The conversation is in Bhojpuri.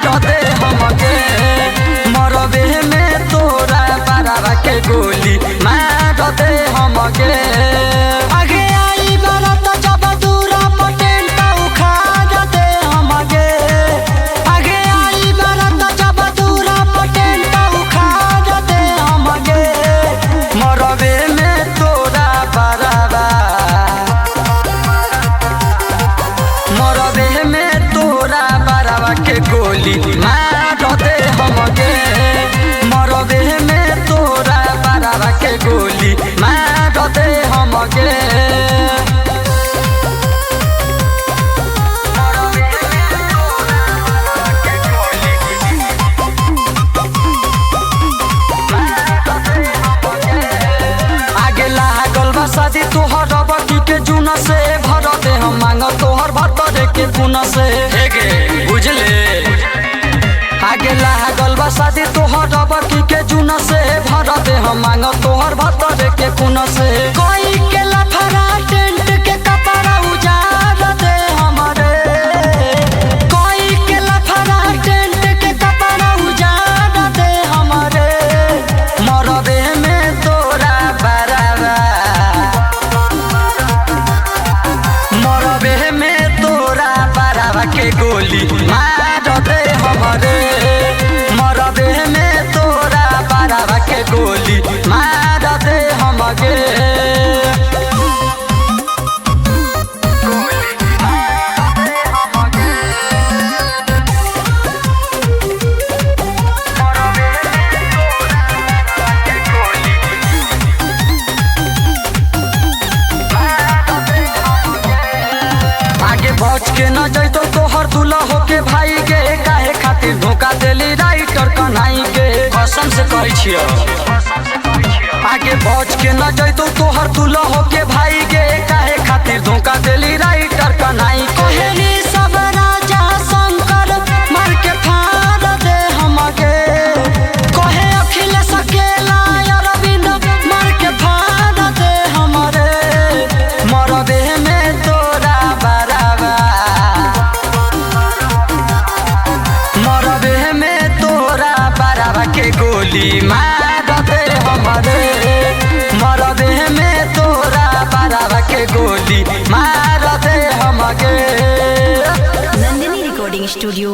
मार दे हमके मरबे में तोरा बरावा के गोली मार दे हमके आगे आई बरत जब दूरा पटेल का उखाड़ दे हमके आगे आई बरत जब दूरा पटेल का उखाड़ दे हमके मरबे में तोरा बरावा मरबे में तोरा बरावा के गोली मार दे हमके मरबे में तोरा बरावा के गोली मार दे हमके आगे लागल बा शादी तोहर बकी के जुन से भर दे हम मांग तोहर भतर के पुन से बुझले आगे लागल बा शादी तोहर बकी के जुन से भर दे हम मांग तोहर भतर के पुन से कोई के लफड़ा टेंट के कपड़ा उजाड़ दे हमरे कोई के लफड़ा टेंट के कपड़ा उजाड़ दे हमरे मरबे में तोरा बरावा मरबे में तोरा बरावा के गोली मार दे हमरे मरबे में तोरा बरावा के गोली मार दे हमके आगे बच के न जैतो तोहर दूल्हा होके भाई के काहे खातिर धोखा देली राइटर कन्हाई के कसम से कहै छियो आगे बच के न जैतो तोहर दूल्हा होके भाई के काहे खातिर धोखा देली राइटर कन्हाई कहली सब राजा शंकर मार के फाड़ दे हमके कहे अखिलेश अकेला अरविंद मार के फाड़ दे हमरे मरबे में तोरा बरावा मरबे में तोरा बरावा के गोली मार दे हमरे मरबे में तोरा बरावा के गोली मार दे हमके नंदिनी रिकॉर्डिंग स्टूडियो